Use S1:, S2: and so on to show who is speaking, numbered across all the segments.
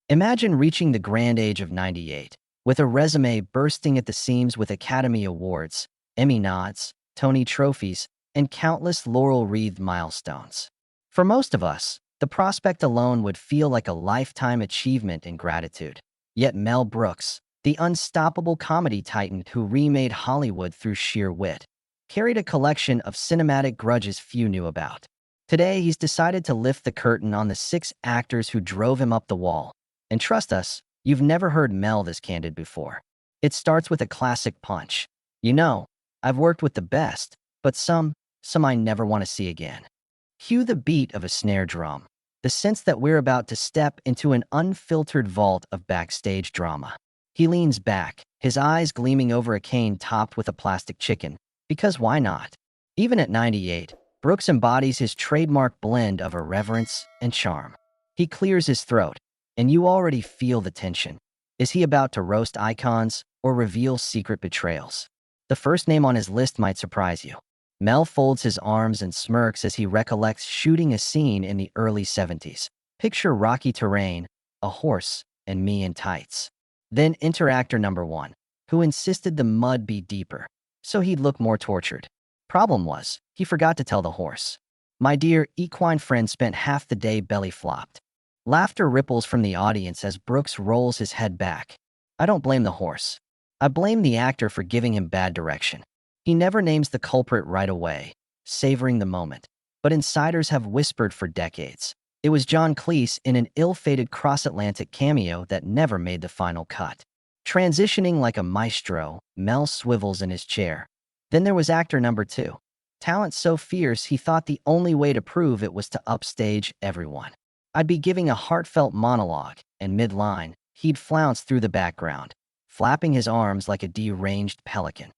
S1: Imagine reaching the grand age of 98, with a resume bursting at the seams with Academy Awards, Emmy nods, Tony trophies, and countless laurel-wreathed milestones. For most of us, the prospect alone would feel like a lifetime achievement and gratitude. Yet Mel Brooks, the unstoppable comedy titan who remade Hollywood through sheer wit, carried a collection of cinematic grudges few knew about. Today, he's decided to lift the curtain on the 6 actors who drove him up the wall. And trust us, you've never heard Mel this candid before. It starts with a classic punch. You know, I've worked with the best, but some I never want to see again. Cue the beat of a snare drum, the sense that we're about to step into an unfiltered vault of backstage drama. He leans back, his eyes gleaming over a cane topped with a plastic chicken, because why not? Even at 98, Brooks embodies his trademark blend of irreverence and charm. He clears his throat, and you already feel the tension. Is he about to roast icons or reveal secret betrayals? The first name on his list might surprise you. Mel folds his arms and smirks as he recollects shooting a scene in the early 70s. Picture rocky terrain, a horse, and me in tights. Then enter actor number 1, who insisted the mud be deeper, so he'd look more tortured. Problem was, he forgot to tell the horse. My dear equine friend spent half the day belly flopped. Laughter ripples from the audience as Brooks rolls his head back. I don't blame the horse. I blame the actor for giving him bad direction. He never names the culprit right away, savoring the moment. But insiders have whispered for decades. It was John Cleese in an ill-fated cross-Atlantic cameo that never made the final cut. Transitioning like a maestro, Mel swivels in his chair. Then there was actor number 2. Talent so fierce he thought the only way to prove it was to upstage everyone. I'd be giving a heartfelt monologue, and mid-line, he'd flounce through the background, flapping his arms like a deranged pelican.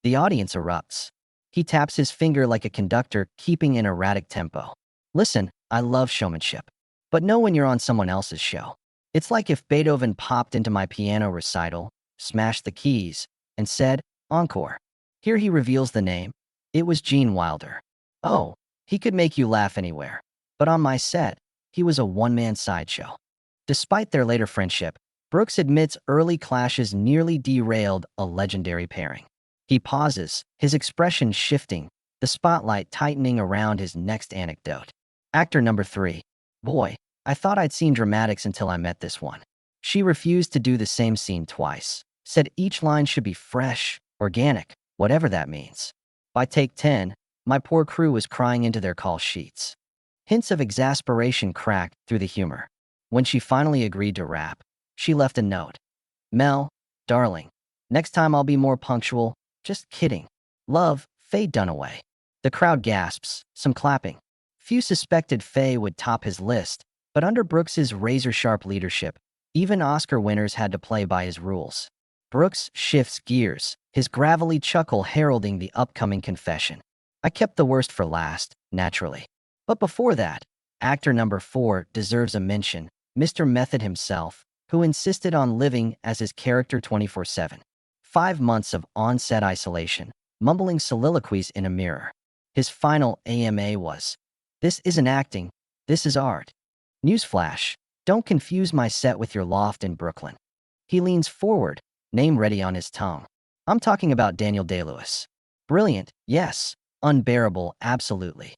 S1: The audience erupts. He taps his finger like a conductor, keeping an erratic tempo. Listen, I love showmanship. But know when you're on someone else's show. It's like if Beethoven popped into my piano recital, smashed the keys, and said, "Encore." Here he reveals the name. It was Gene Wilder. Oh, he could make you laugh anywhere. But on my set, he was a one-man sideshow. Despite their later friendship, Brooks admits early clashes nearly derailed a legendary pairing. He pauses, his expression shifting, the spotlight tightening around his next anecdote. Actor number 3. Boy, I thought I'd seen dramatics until I met this one. She refused to do the same scene twice, said each line should be fresh, organic, whatever that means. By take 10, my poor crew was crying into their call sheets. Hints of exasperation cracked through the humor. When she finally agreed to rap, she left a note. Mel, darling, next time I'll be more punctual. Just kidding. Love, Faye Dunaway. The crowd gasps, some clapping. Few suspected Faye would top his list, but under Brooks's razor-sharp leadership, even Oscar winners had to play by his rules. Brooks shifts gears, his gravelly chuckle heralding the upcoming confession. I kept the worst for last, naturally. But before that, actor number 4 deserves a mention, Mr. Method himself, who insisted on living as his character 24/7. 5 months of on-set isolation, mumbling soliloquies in a mirror. His final AMA was, "This isn't acting, this is art." Newsflash, don't confuse my set with your loft in Brooklyn. He leans forward, name ready on his tongue. I'm talking about Daniel Day-Lewis. Brilliant, yes. Unbearable, absolutely.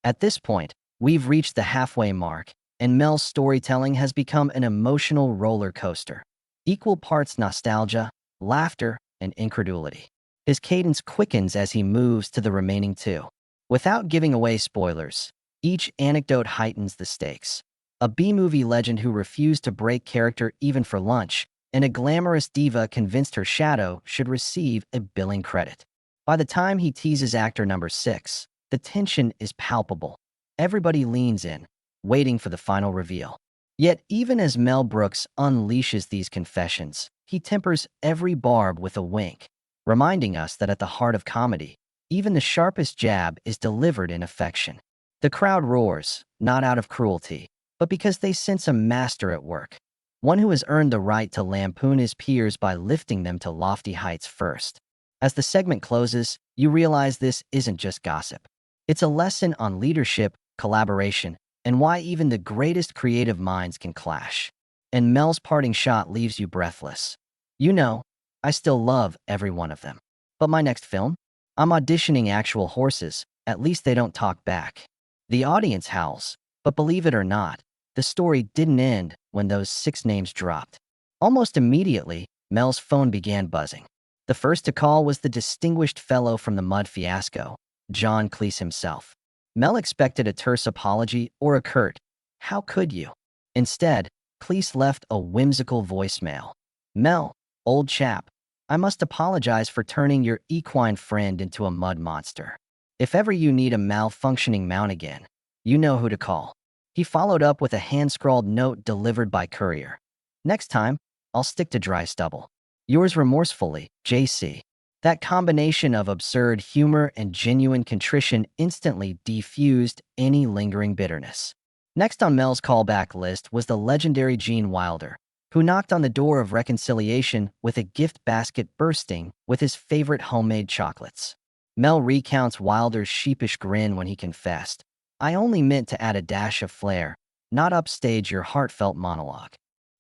S1: At this point, we've reached the halfway mark, and Mel's storytelling has become an emotional roller coaster. Equal parts nostalgia, laughter, and incredulity. His cadence quickens as he moves to the remaining 2. Without giving away spoilers, each anecdote heightens the stakes. A B-movie legend who refused to break character even for lunch, and a glamorous diva convinced her shadow should receive a billing credit. By the time he teases actor number 6, the tension is palpable. Everybody leans in, waiting for the final reveal. Yet even as Mel Brooks unleashes these confessions, he tempers every barb with a wink, reminding us that at the heart of comedy, even the sharpest jab is delivered in affection. The crowd roars, not out of cruelty, but because they sense a master at work, one who has earned the right to lampoon his peers by lifting them to lofty heights first. As the segment closes, you realize this isn't just gossip. It's a lesson on leadership, collaboration, and why even the greatest creative minds can clash. and Mel's parting shot leaves you breathless. You know, I still love every one of them. But my next film? I'm auditioning actual horses. At least they don't talk back. The audience howls, but believe it or not, the story didn't end when those 6 names dropped. Almost immediately, Mel's phone began buzzing. The first to call was the distinguished fellow from the Mud fiasco, John Cleese himself. Mel expected a terse apology or a curt, "How could you?" Instead, Cleese left a whimsical voicemail. "Mel, old chap, I must apologize for turning your equine friend into a mud monster. If ever you need a malfunctioning mount again, you know who to call." He followed up with a hand-scrawled note delivered by courier. "Next time, I'll stick to dry stubble. Yours remorsefully, JC." That combination of absurd humor and genuine contrition instantly defused any lingering bitterness. Next on Mel's callback list was the legendary Gene Wilder, who knocked on the door of reconciliation with a gift basket bursting with his favorite homemade chocolates. Mel recounts Wilder's sheepish grin when he confessed, "I only meant to add a dash of flair, not upstage your heartfelt monologue."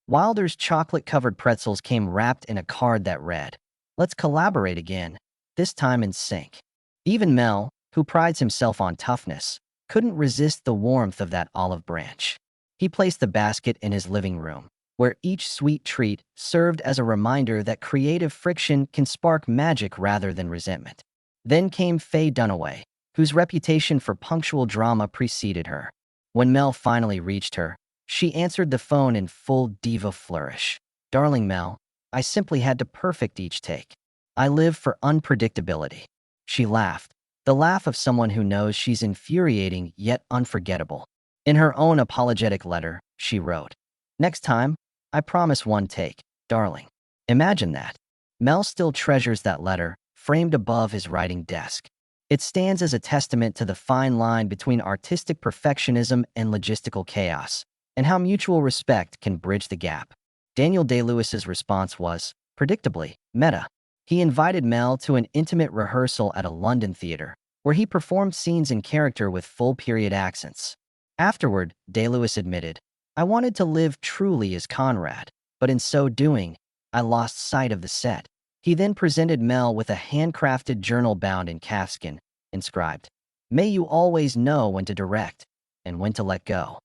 S1: Wilder's chocolate-covered pretzels came wrapped in a card that read, "Let's collaborate again, this time in sync." Even Mel, who prides himself on toughness, couldn't resist the warmth of that olive branch. He placed the basket in his living room, where each sweet treat served as a reminder that creative friction can spark magic rather than resentment. Then came Faye Dunaway, whose reputation for punctual drama preceded her. When Mel finally reached her, she answered the phone in full diva flourish. "Darling Mel, I simply had to perfect each take. I live for unpredictability." She laughed, the laugh of someone who knows she's infuriating yet unforgettable. In her own apologetic letter, she wrote, "Next time, I promise one take, darling." Imagine that. Mel still treasures that letter, framed above his writing desk. It stands as a testament to the fine line between artistic perfectionism and logistical chaos, and how mutual respect can bridge the gap. Daniel Day-Lewis's response was, predictably, meta. He invited Mel to an intimate rehearsal at a London theater, where he performed scenes in character with full period accents. Afterward, Day-Lewis admitted, "I wanted to live truly as Conrad, but in so doing, I lost sight of the set." He then presented Mel with a handcrafted journal bound in calfskin, inscribed, "May you always know when to direct and when to let go."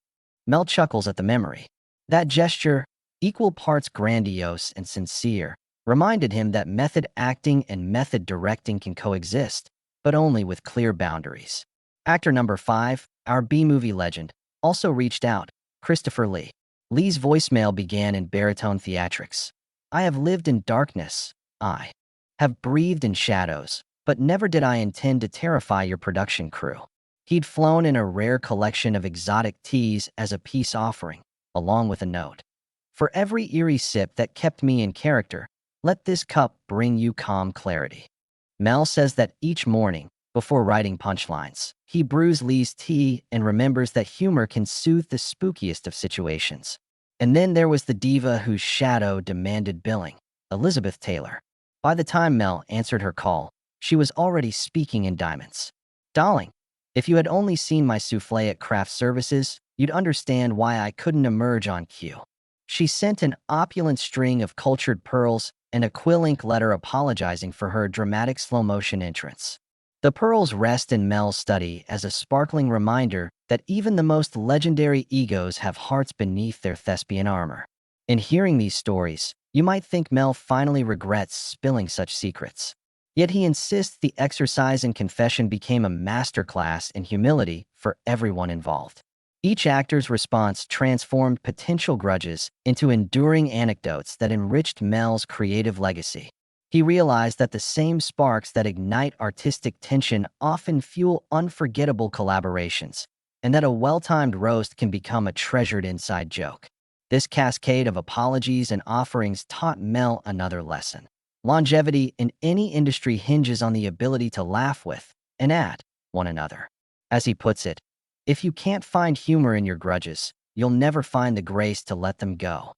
S1: Mel chuckles at the memory. That gesture, equal parts grandiose and sincere, reminded him that method acting and method directing can coexist, but only with clear boundaries. Actor number 5, our B-movie legend, also reached out, Christopher Lee. Lee's voicemail began in baritone theatrics. "I have lived in darkness. I have breathed in shadows, but never did I intend to terrify your production crew." He'd flown in a rare collection of exotic teas as a peace offering, along with a note. "For every eerie sip that kept me in character, let this cup bring you calm clarity." Mel says that each morning, before writing punchlines, he brews Lee's tea and remembers that humor can soothe the spookiest of situations. And then there was the diva whose shadow demanded billing, Elizabeth Taylor. By the time Mel answered her call, she was already speaking in diamonds. "Darling, if you had only seen my souffle at craft services, you'd understand why I couldn't emerge on cue." She sent an opulent string of cultured pearls and a quill-ink letter apologizing for her dramatic slow-motion entrance. The pearls rest in Mel's study as a sparkling reminder that even the most legendary egos have hearts beneath their thespian armor. In hearing these stories, you might think Mel finally regrets spilling such secrets. Yet he insists the exercise in confession became a masterclass in humility for everyone involved. Each actor's response transformed potential grudges into enduring anecdotes that enriched Mel's creative legacy. He realized that the same sparks that ignite artistic tension often fuel unforgettable collaborations, and that a well-timed roast can become a treasured inside joke. This cascade of apologies and offerings taught Mel another lesson. Longevity in any industry hinges on the ability to laugh with and at one another. As he puts it, if you can't find humor in your grudges, you'll never find the grace to let them go.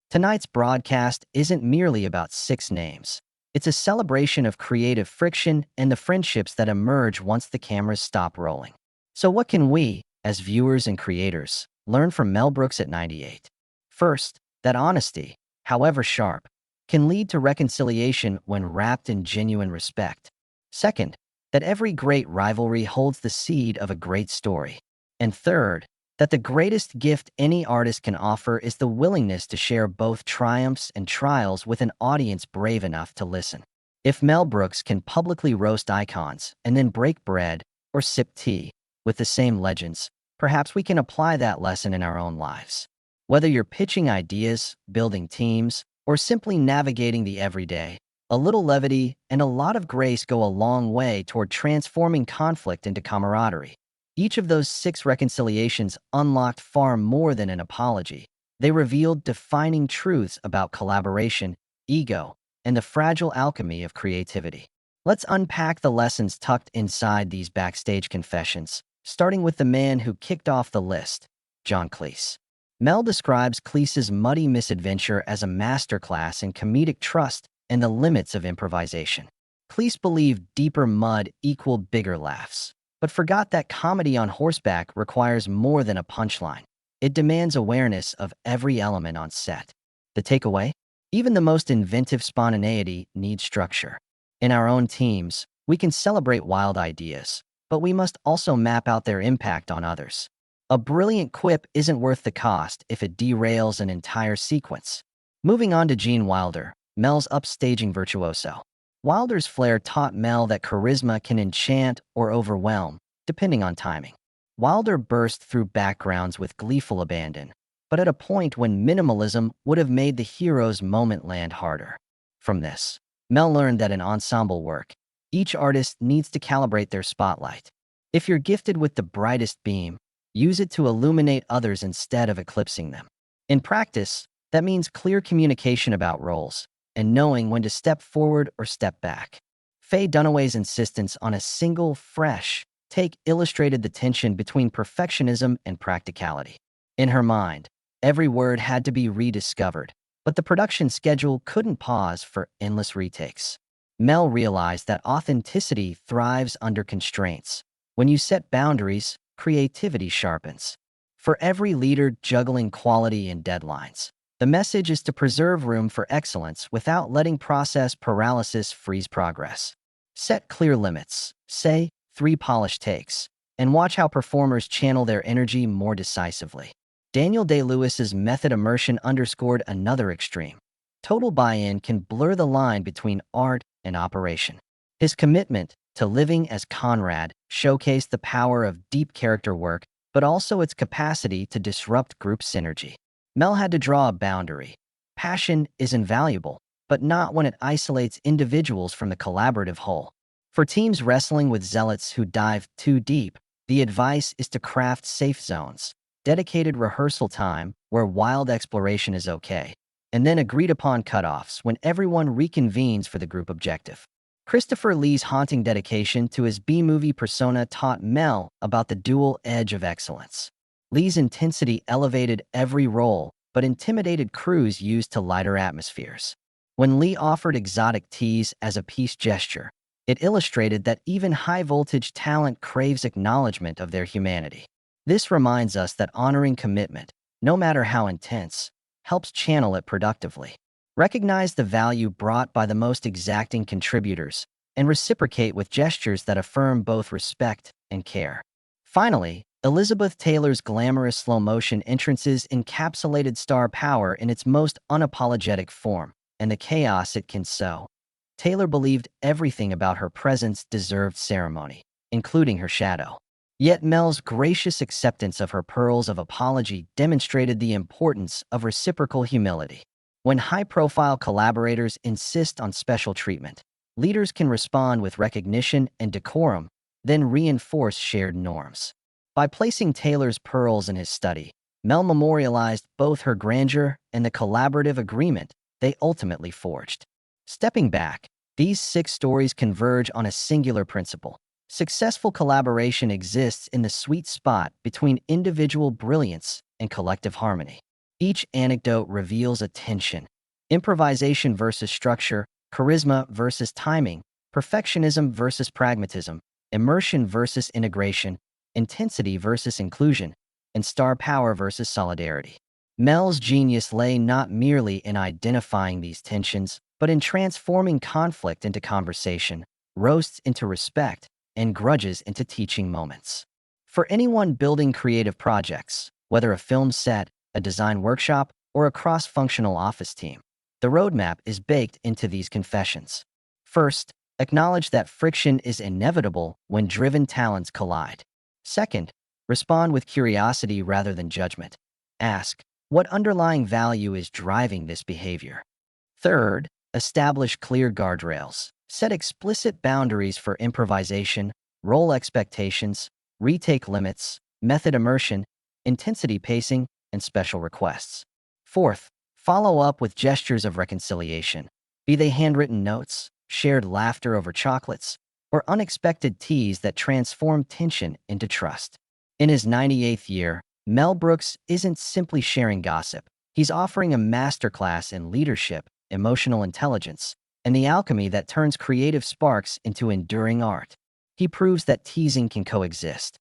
S1: Tonight's broadcast isn't merely about 6 names. It's a celebration of creative friction and the friendships that emerge once the cameras stop rolling. So what can we, as viewers and creators, learn from Mel Brooks at 98? First, that honesty, however sharp, can lead to reconciliation when wrapped in genuine respect. Second, that every great rivalry holds the seed of a great story. And third, that the greatest gift any artist can offer is the willingness to share both triumphs and trials with an audience brave enough to listen. If Mel Brooks can publicly roast icons and then break bread or sip tea with the same legends, perhaps we can apply that lesson in our own lives. Whether you're pitching ideas, building teams, or simply navigating the everyday, a little levity and a lot of grace go a long way toward transforming conflict into camaraderie. Each of those 6 reconciliations unlocked far more than an apology. They revealed defining truths about collaboration, ego, and the fragile alchemy of creativity. Let's unpack the lessons tucked inside these backstage confessions, starting with the man who kicked off the list, John Cleese. Mel describes Cleese's muddy misadventure as a masterclass in comedic trust and the limits of improvisation. Cleese believed deeper mud equaled bigger laughs, but forgot that comedy on horseback requires more than a punchline. It demands awareness of every element on set. The takeaway? Even the most inventive spontaneity needs structure. In our own teams, we can celebrate wild ideas, but we must also map out their impact on others. A brilliant quip isn't worth the cost if it derails an entire sequence. Moving on to Gene Wilder, Mel's upstaging virtuoso. Wilder's flair taught Mel that charisma can enchant or overwhelm, depending on timing. Wilder burst through backgrounds with gleeful abandon, but at a point when minimalism would have made the hero's moment land harder. From this, Mel learned that in ensemble work, each artist needs to calibrate their spotlight. If you're gifted with the brightest beam, use it to illuminate others instead of eclipsing them. In practice, that means clear communication about roles and knowing when to step forward or step back. Faye Dunaway's insistence on a single, fresh take illustrated the tension between perfectionism and practicality. In her mind, every word had to be rediscovered, but the production schedule couldn't pause for endless retakes. Mel realized that authenticity thrives under constraints. When you set boundaries, creativity sharpens. For every leader juggling quality and deadlines, the message is to preserve room for excellence without letting process paralysis freeze progress. Set clear limits, say 3 polished takes, and watch how performers channel their energy more decisively. Daniel Day-Lewis's method immersion underscored another extreme. Total buy-in can blur the line between art and operation. His commitment to living as Conrad showcased the power of deep character work, but also its capacity to disrupt group synergy. Mel had to draw a boundary. Passion is invaluable, but not when it isolates individuals from the collaborative whole. For teams wrestling with zealots who dive too deep, the advice is to craft safe zones, dedicated rehearsal time where wild exploration is okay, and then agreed-upon cutoffs when everyone reconvenes for the group objective. Christopher Lee's haunting dedication to his B-movie persona taught Mel about the dual edge of excellence. Lee's intensity elevated every role, but intimidated crews used to lighter atmospheres. When Lee offered exotic teas as a peace gesture, it illustrated that even high-voltage talent craves acknowledgement of their humanity. This reminds us that honoring commitment, no matter how intense, helps channel it productively. Recognize the value brought by the most exacting contributors, and reciprocate with gestures that affirm both respect and care. Finally, Elizabeth Taylor's glamorous slow-motion entrances encapsulated star power in its most unapologetic form, and the chaos it can sow. Taylor believed everything about her presence deserved ceremony, including her shadow. Yet Mel's gracious acceptance of her pearls of apology demonstrated the importance of reciprocal humility. When high-profile collaborators insist on special treatment, leaders can respond with recognition and decorum, then reinforce shared norms. By placing Taylor's pearls in his study, Mel memorialized both her grandeur and the collaborative agreement they ultimately forged. Stepping back, these 6 stories converge on a singular principle. Successful collaboration exists in the sweet spot between individual brilliance and collective harmony. Each anecdote reveals a tension: improvisation versus structure, charisma versus timing, perfectionism versus pragmatism, immersion versus integration, intensity versus inclusion, and star power versus solidarity. Mel's genius lay not merely in identifying these tensions, but in transforming conflict into conversation, roasts into respect, and grudges into teaching moments. For anyone building creative projects, whether a film set, a design workshop, or a cross-functional office team, the roadmap is baked into these confessions. First, acknowledge that friction is inevitable when driven talents collide. Second, respond with curiosity rather than judgment. Ask, what underlying value is driving this behavior? Third, establish clear guardrails. Set explicit boundaries for improvisation, role expectations, retake limits, method immersion, intensity pacing, and special requests. Fourth, follow up with gestures of reconciliation, be they handwritten notes, shared laughter over chocolates, or unexpected teas that transform tension into trust. In his 98th year, Mel Brooks isn't simply sharing gossip. He's offering a masterclass in leadership, emotional intelligence, and the alchemy that turns creative sparks into enduring art. He proves that teasing can coexist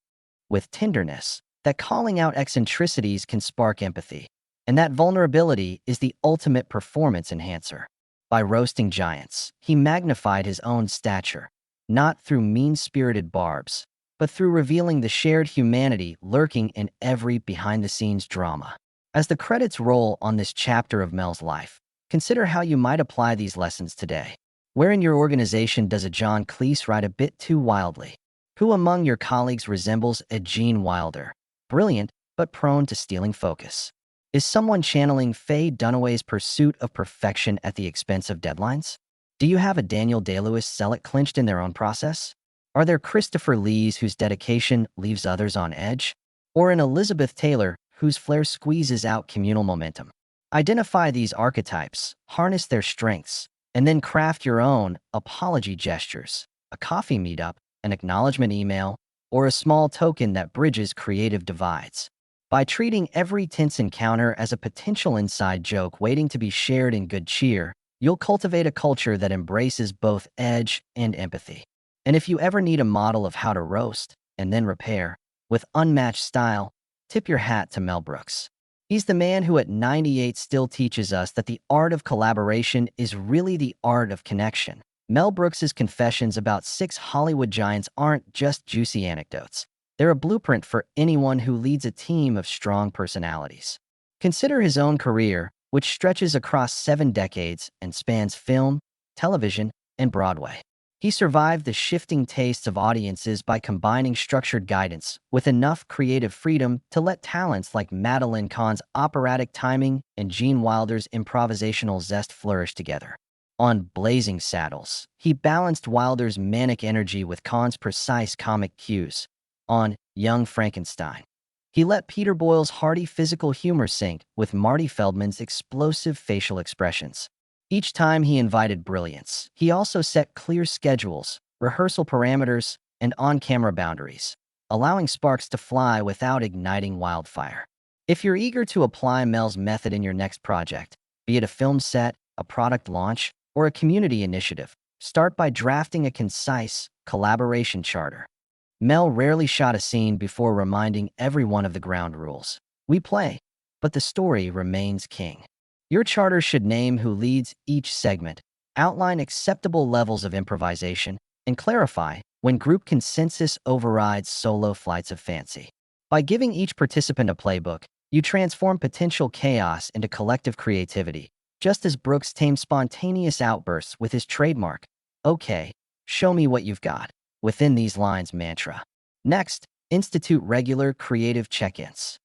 S1: with tenderness, that calling out eccentricities can spark empathy, and that vulnerability is the ultimate performance enhancer. By roasting giants, he magnified his own stature, not through mean-spirited barbs, but through revealing the shared humanity lurking in every behind-the-scenes drama. As the credits roll on this chapter of Mel's life, consider how you might apply these lessons today. Where in your organization does a John Cleese ride a bit too wildly? Who among your colleagues resembles a Gene Wilder, brilliant but prone to stealing focus? Is someone channeling Faye Dunaway's pursuit of perfection at the expense of deadlines? Do you have a Daniel Day-Lewis zealot clinched in their own process? Are there Christopher Lees whose dedication leaves others on edge? Or an Elizabeth Taylor whose flair squeezes out communal momentum? Identify these archetypes, harness their strengths, and then craft your own apology gestures, a coffee meetup, an acknowledgement email, or a small token that bridges creative divides. By treating every tense encounter as a potential inside joke waiting to be shared in good cheer, you'll cultivate a culture that embraces both edge and empathy. And if you ever need a model of how to roast and then repair with unmatched style, tip your hat to Mel Brooks. He's the man who at 98 still teaches us that the art of collaboration is really the art of connection. Mel Brooks's confessions about 6 Hollywood giants aren't just juicy anecdotes. They're a blueprint for anyone who leads a team of strong personalities. Consider his own career, which stretches across 7 decades and spans film, television, and Broadway. He survived the shifting tastes of audiences by combining structured guidance with enough creative freedom to let talents like Madeline Kahn's operatic timing and Gene Wilder's improvisational zest flourish together. On Blazing Saddles, he balanced Wilder's manic energy with Kahn's precise comic cues. On Young Frankenstein, he let Peter Boyle's hearty physical humor sync with Marty Feldman's explosive facial expressions. Each time he invited brilliance, he also set clear schedules, rehearsal parameters, and on-camera boundaries, allowing sparks to fly without igniting wildfire. If you're eager to apply Mel's method in your next project, be it a film set, a product launch, or a community initiative, start by drafting a concise collaboration charter. Mel rarely shot a scene before reminding everyone of the ground rules. We play, but the story remains king. Your charter should name who leads each segment, outline acceptable levels of improvisation, and clarify when group consensus overrides solo flights of fancy. By giving each participant a playbook, you transform potential chaos into collective creativity, just as Brooks tamed spontaneous outbursts with his trademark, "Okay, show me what you've got," within these lines mantra. Next, institute regular creative check-ins.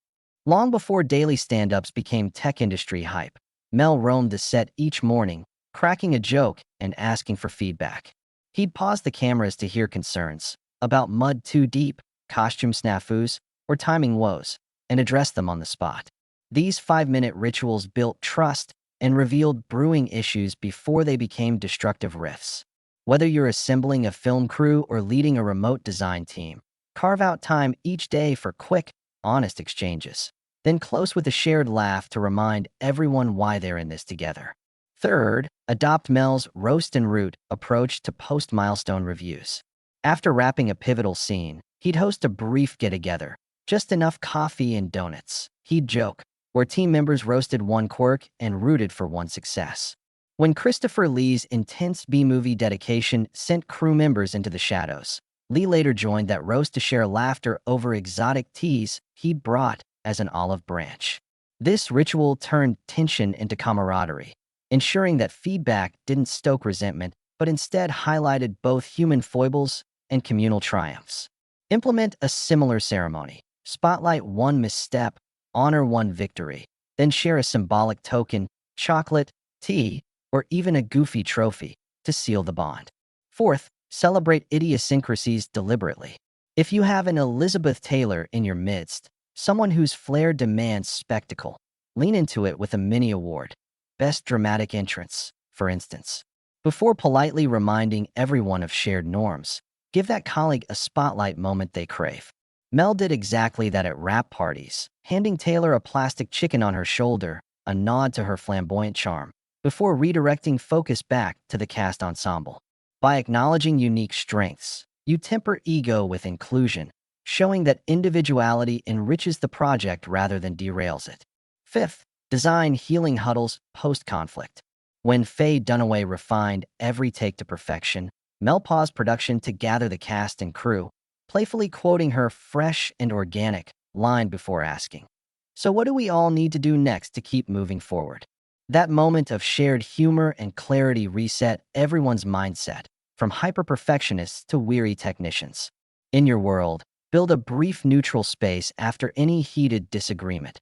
S1: Long before daily stand-ups became tech industry hype, Mel roamed the set each morning, cracking a joke and asking for feedback. He'd pause the cameras to hear concerns about mud too deep, costume snafus, or timing woes, and address them on the spot. These 5-minute rituals built trust and revealed brewing issues before they became destructive riffs. Whether you're assembling a film crew or leading a remote design team, carve out time each day for quick, honest exchanges. Then close with a shared laugh to remind everyone why they're in this together. Third, adopt Mel's roast and root approach to post-milestone reviews. After wrapping a pivotal scene, he'd host a brief get-together, just enough coffee and donuts. He'd joke, where team members roasted one quirk and rooted for one success. When Christopher Lee's intense B-movie dedication sent crew members into the shadows, Lee later joined that roast to share laughter over exotic teas he brought as an olive branch. This ritual turned tension into camaraderie, ensuring that feedback didn't stoke resentment but instead highlighted both human foibles and communal triumphs. Implement a similar ceremony. Spotlight one misstep, honor one victory, then share a symbolic token, chocolate, tea, or even a goofy trophy to seal the bond. Fourth, celebrate idiosyncrasies deliberately. If you have an Elizabeth Taylor in your midst, someone whose flair demands spectacle, lean into it with a mini award. Best dramatic entrance, for instance. Before politely reminding everyone of shared norms, give that colleague a spotlight moment they crave. Mel did exactly that at wrap parties, handing Taylor a plastic chicken on her shoulder, a nod to her flamboyant charm, before redirecting focus back to the cast ensemble. By acknowledging unique strengths, you temper ego with inclusion, showing that individuality enriches the project rather than derails it. Fifth, design healing huddles post-conflict. When Faye Dunaway refined every take to perfection, Mel paused production to gather the cast and crew, playfully quoting her fresh and organic line before asking, "So what do we all need to do next to keep moving forward?" That moment of shared humor and clarity reset everyone's mindset, from hyper-perfectionists to weary technicians. In your world, build a brief neutral space after any heated disagreement.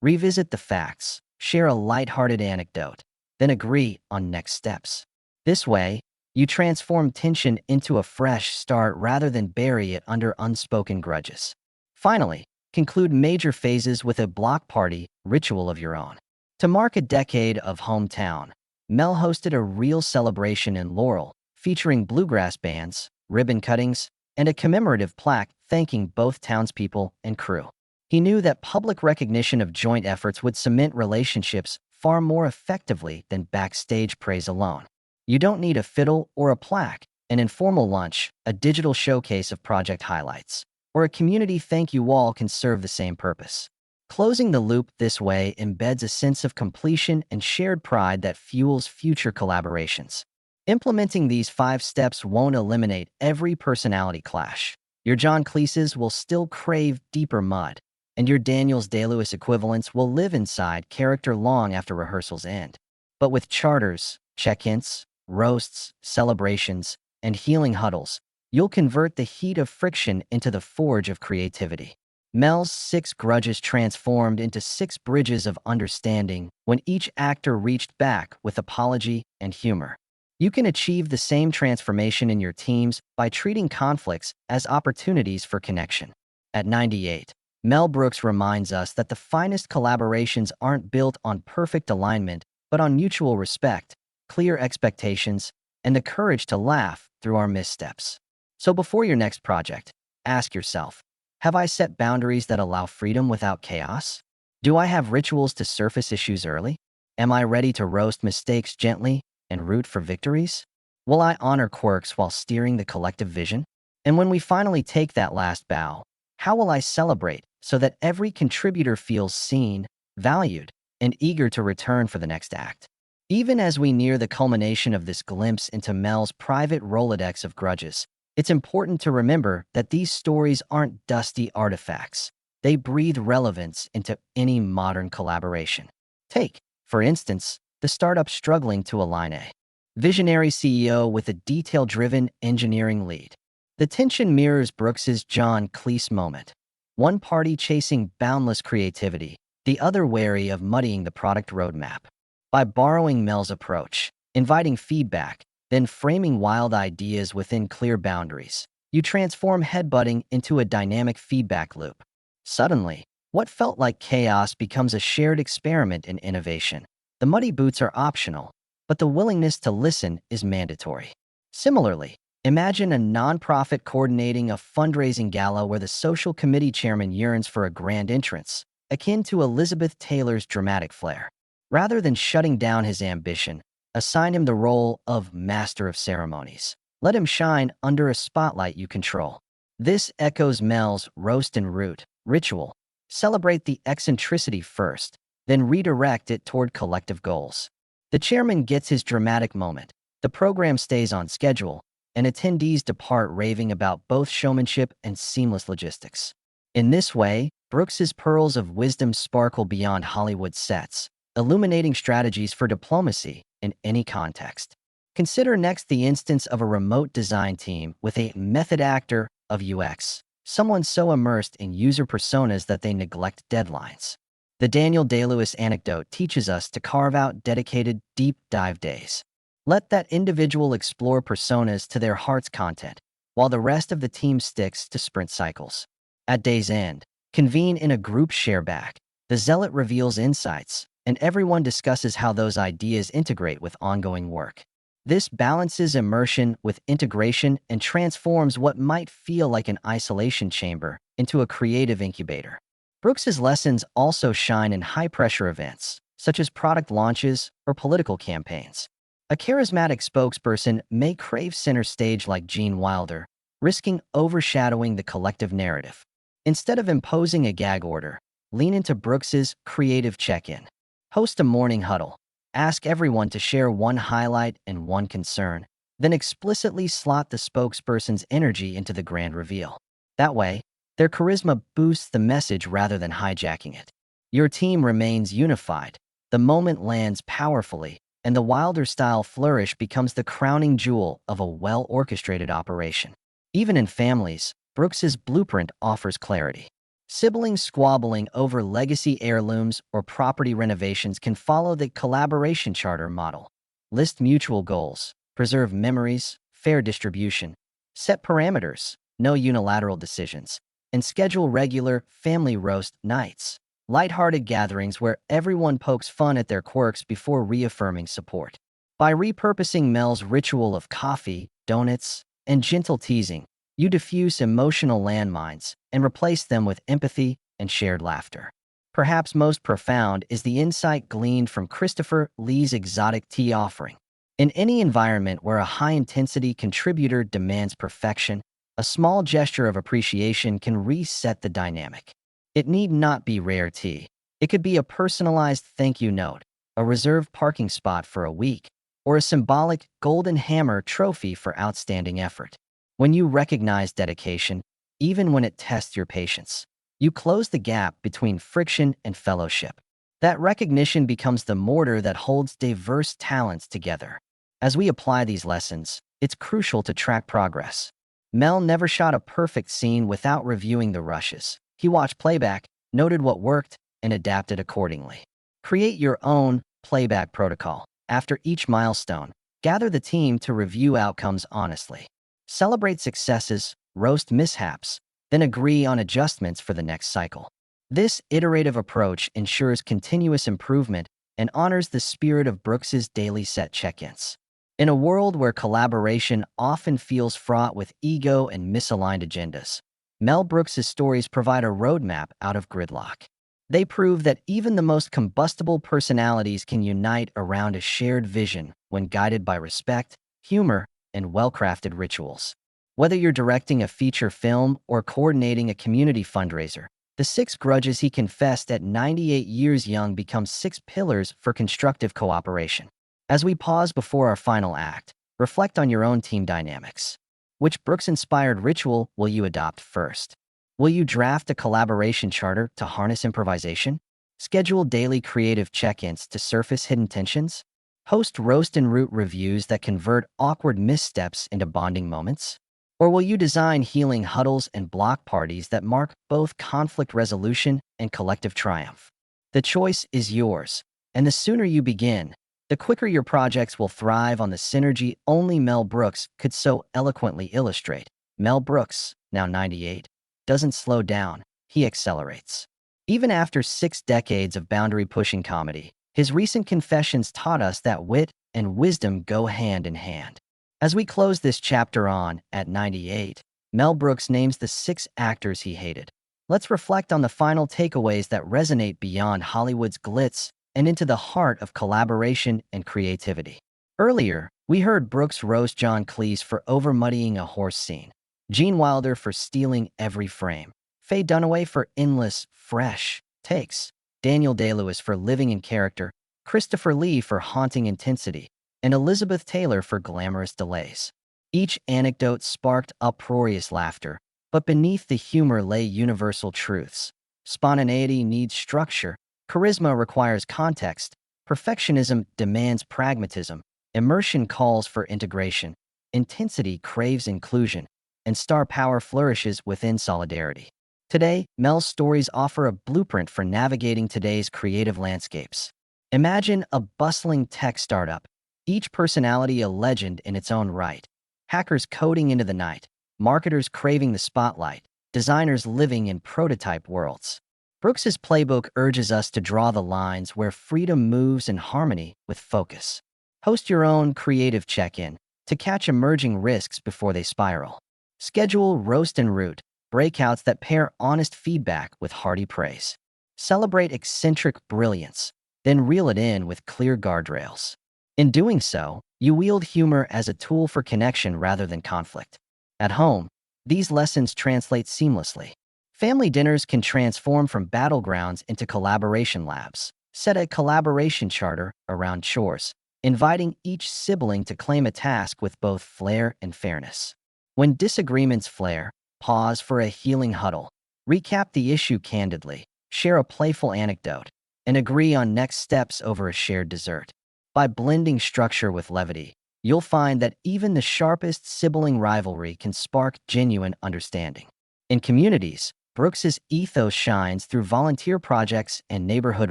S1: Revisit the facts, share a lighthearted anecdote, then agree on next steps. This way, you transform tension into a fresh start rather than bury it under unspoken grudges. Finally, conclude major phases with a block party ritual of your own. To mark a decade of hometown, Mel hosted a real celebration in Laurel, featuring bluegrass bands, ribbon cuttings, and a commemorative plaque thanking both townspeople and crew. He knew that public recognition of joint efforts would cement relationships far more effectively than backstage praise alone. You don't need a fiddle or a plaque, an informal lunch, a digital showcase of project highlights, or a community thank you wall can serve the same purpose. Closing the loop this way embeds a sense of completion and shared pride that fuels future collaborations. Implementing these 5 steps won't eliminate every personality clash. Your John Cleese's will still crave deeper mud, and your Daniels Day-Lewis equivalents will live inside character long after rehearsals end. But with charters, check-ins, roasts, celebrations, and healing huddles, you'll convert the heat of friction into the forge of creativity. Mel's 6 grudges transformed into 6 bridges of understanding when each actor reached back with apology and humor. You can achieve the same transformation in your teams by treating conflicts as opportunities for connection. At 98, Mel Brooks reminds us that the finest collaborations aren't built on perfect alignment, but on mutual respect, clear expectations, and the courage to laugh through our missteps. So before your next project, ask yourself, have I set boundaries that allow freedom without chaos? Do I have rituals to surface issues early? Am I ready to roast mistakes gently and root for victories? Will I honor quirks while steering the collective vision? And when we finally take that last bow, how will I celebrate so that every contributor feels seen, valued, and eager to return for the next act? Even as we near the culmination of this glimpse into Mel's private Rolodex of grudges, it's important to remember that these stories aren't dusty artifacts. They breathe relevance into any modern collaboration. Take, for instance, the startup struggling to align a visionary CEO with a detail-driven engineering lead. The tension mirrors Brooks's John Cleese moment. One party chasing boundless creativity, the other wary of muddying the product roadmap. By borrowing Mel's approach, inviting feedback, then framing wild ideas within clear boundaries, you transform headbutting into a dynamic feedback loop. Suddenly, what felt like chaos becomes a shared experiment in innovation. The muddy boots are optional, but the willingness to listen is mandatory. Similarly, imagine a nonprofit coordinating a fundraising gala where the social committee chairman yearns for a grand entrance, akin to Elizabeth Taylor's dramatic flair. Rather than shutting down his ambition, assign him the role of master of ceremonies. Let him shine under a spotlight you control. This echoes Mel's roast and root ritual. Celebrate the eccentricity first, then redirect it toward collective goals. The chairman gets his dramatic moment, the program stays on schedule, and attendees depart raving about both showmanship and seamless logistics. In this way, Brooks's pearls of wisdom sparkle beyond Hollywood sets, illuminating strategies for diplomacy in any context. Consider next the instance of a remote design team with a method actor of UX, someone so immersed in user personas that they neglect deadlines. The Daniel Day-Lewis anecdote teaches us to carve out dedicated deep dive days. Let that individual explore personas to their heart's content, while the rest of the team sticks to sprint cycles. At day's end, convene in a group shareback. The zealot reveals insights, and everyone discusses how those ideas integrate with ongoing work. This balances immersion with integration and transforms what might feel like an isolation chamber into a creative incubator. Brooks's lessons also shine in high-pressure events, such as product launches or political campaigns. A charismatic spokesperson may crave center stage like Gene Wilder, risking overshadowing the collective narrative. Instead of imposing a gag order, lean into Brooks's creative check-in. Host a morning huddle. Ask everyone to share one highlight and one concern, then explicitly slot the spokesperson's energy into the grand reveal. That way, their charisma boosts the message rather than hijacking it. Your team remains unified, the moment lands powerfully, and the Wilder-style flourish becomes the crowning jewel of a well-orchestrated operation. Even in families, Brooks's blueprint offers clarity. Siblings squabbling over legacy heirlooms or property renovations can follow the collaboration charter model. List mutual goals, preserve memories, fair distribution, set parameters, no unilateral decisions, and schedule regular family roast nights, lighthearted gatherings where everyone pokes fun at their quirks before reaffirming support. By repurposing Mel's ritual of coffee, donuts, and gentle teasing, you diffuse emotional landmines and replace them with empathy and shared laughter. Perhaps most profound is the insight gleaned from Christopher Lee's exotic tea offering. In any environment where a high-intensity contributor demands perfection, a small gesture of appreciation can reset the dynamic. It need not be rare tea. It could be a personalized thank you note, a reserved parking spot for a week, or a symbolic golden hammer trophy for outstanding effort. When you recognize dedication, even when it tests your patience, you close the gap between friction and fellowship. That recognition becomes the mortar that holds diverse talents together. As we apply these lessons, it's crucial to track progress. Mel never shot a perfect scene without reviewing the rushes. He watched playback, noted what worked, and adapted accordingly. Create your own playback protocol. After each milestone, gather the team to review outcomes honestly. Celebrate successes, roast mishaps, then agree on adjustments for the next cycle. This iterative approach ensures continuous improvement and honors the spirit of Brooks's daily set check-ins. In a world where collaboration often feels fraught with ego and misaligned agendas, Mel Brooks's stories provide a roadmap out of gridlock. They prove that even the most combustible personalities can unite around a shared vision when guided by respect, humor, and well-crafted rituals. Whether you're directing a feature film or coordinating a community fundraiser, the 6 grudges he confessed at 98 years young become 6 pillars for constructive cooperation. As we pause before our final act, reflect on your own team dynamics. Which Brooks-inspired ritual will you adopt first? Will you draft a collaboration charter to harness improvisation? Schedule daily creative check-ins to surface hidden tensions? Host roast and root reviews that convert awkward missteps into bonding moments? Or will you design healing huddles and block parties that mark both conflict resolution and collective triumph? The choice is yours, and the sooner you begin, the quicker your projects will thrive on the synergy only Mel Brooks could so eloquently illustrate. Mel Brooks, now 98, doesn't slow down, he accelerates. Even after 6 decades of boundary-pushing comedy, his recent confessions taught us that wit and wisdom go hand in hand. As we close this chapter on, at 98, Mel Brooks names the 6 actors he hated. Let's reflect on the final takeaways that resonate beyond Hollywood's glitz and into the heart of collaboration and creativity. Earlier, we heard Brooks roast John Cleese for over-muddying a horse scene, Gene Wilder for stealing every frame, Faye Dunaway for endless, fresh takes, Daniel Day-Lewis for living in character, Christopher Lee for haunting intensity, and Elizabeth Taylor for glamorous delays. Each anecdote sparked uproarious laughter, but beneath the humor lay universal truths. Spontaneity needs structure, charisma requires context, perfectionism demands pragmatism, immersion calls for integration, intensity craves inclusion, and star power flourishes within solidarity. Today, Mel's stories offer a blueprint for navigating today's creative landscapes. Imagine a bustling tech startup, each personality a legend in its own right. Hackers coding into the night, marketers craving the spotlight, designers living in prototype worlds. Brooks's playbook urges us to draw the lines where freedom moves in harmony with focus. Host your own creative check-in to catch emerging risks before they spiral. Schedule roast and root, breakouts that pair honest feedback with hearty praise. Celebrate eccentric brilliance, then reel it in with clear guardrails. In doing so, you wield humor as a tool for connection rather than conflict. At home, these lessons translate seamlessly. Family dinners can transform from battlegrounds into collaboration labs. Set a collaboration charter around chores, inviting each sibling to claim a task with both flair and fairness. When disagreements flare, pause for a healing huddle. Recap the issue candidly, share a playful anecdote, and agree on next steps over a shared dessert. By blending structure with levity, you'll find that even the sharpest sibling rivalry can spark genuine understanding. In communities, Brooks's ethos shines through volunteer projects and neighborhood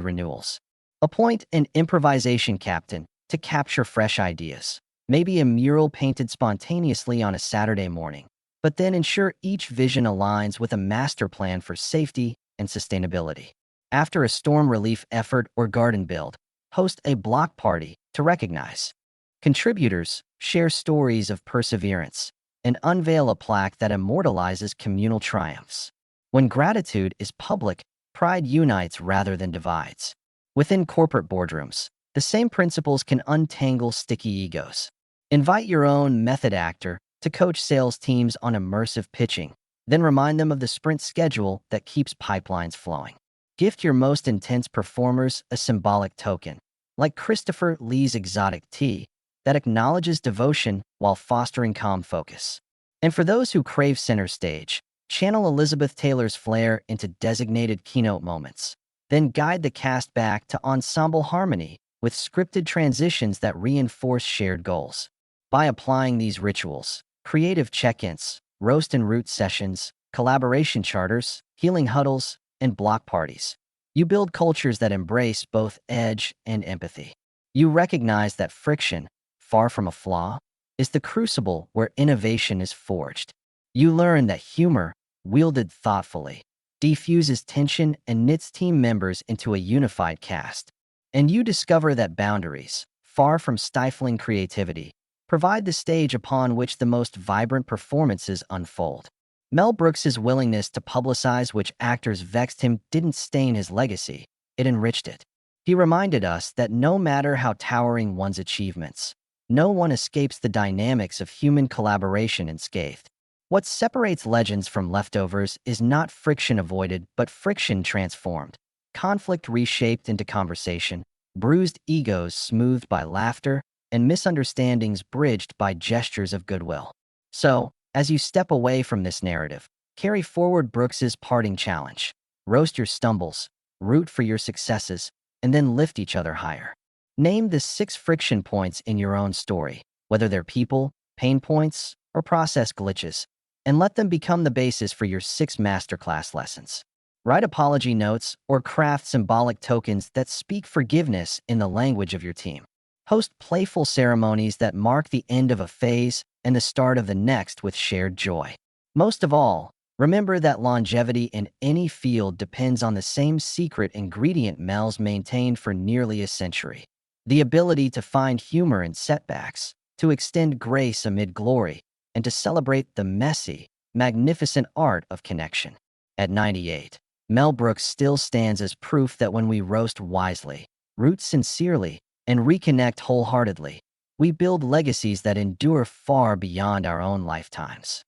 S1: renewals. Appoint an improvisation captain to capture fresh ideas, maybe a mural painted spontaneously on a Saturday morning, but then ensure each vision aligns with a master plan for safety and sustainability. After a storm relief effort or garden build, host a block party to recognize contributors, share stories of perseverance, and unveil a plaque that immortalizes communal triumphs. When gratitude is public, pride unites rather than divides. Within corporate boardrooms, the same principles can untangle sticky egos. Invite your own method actor to coach sales teams on immersive pitching, then remind them of the sprint schedule that keeps pipelines flowing. Gift your most intense performers a symbolic token, like Christopher Lee's exotic tea, that acknowledges devotion while fostering calm focus. And for those who crave center stage, channel Elizabeth Taylor's flair into designated keynote moments. Then guide the cast back to ensemble harmony with scripted transitions that reinforce shared goals. By applying these rituals, creative check-ins, roast and root sessions, collaboration charters, healing huddles, and block parties, you build cultures that embrace both edge and empathy. You recognize that friction, far from a flaw, is the crucible where innovation is forged. You learn that humor, wielded thoughtfully, diffuses tension and knits team members into a unified cast. And you discover that boundaries, far from stifling creativity, provide the stage upon which the most vibrant performances unfold. Mel Brooks's willingness to publicize which actors vexed him didn't stain his legacy, it enriched it. He reminded us that no matter how towering one's achievements, no one escapes the dynamics of human collaboration unscathed. What separates legends from leftovers is not friction avoided, but friction transformed. Conflict reshaped into conversation, bruised egos smoothed by laughter, and misunderstandings bridged by gestures of goodwill. So, as you step away from this narrative, carry forward Brooks's parting challenge. Roast your stumbles, root for your successes, and then lift each other higher. Name the 6 friction points in your own story, whether they're people, pain points, or process glitches, and let them become the basis for your 6 masterclass lessons. Write apology notes or craft symbolic tokens that speak forgiveness in the language of your team. Host playful ceremonies that mark the end of a phase and the start of the next with shared joy. Most of all, remember that longevity in any field depends on the same secret ingredient Mel's maintained for nearly a century: the ability to find humor in setbacks, to extend grace amid glory, and to celebrate the messy, magnificent art of connection. At 98, Mel Brooks still stands as proof that when we roast wisely, root sincerely, and reconnect wholeheartedly, we build legacies that endure far beyond our own lifetimes.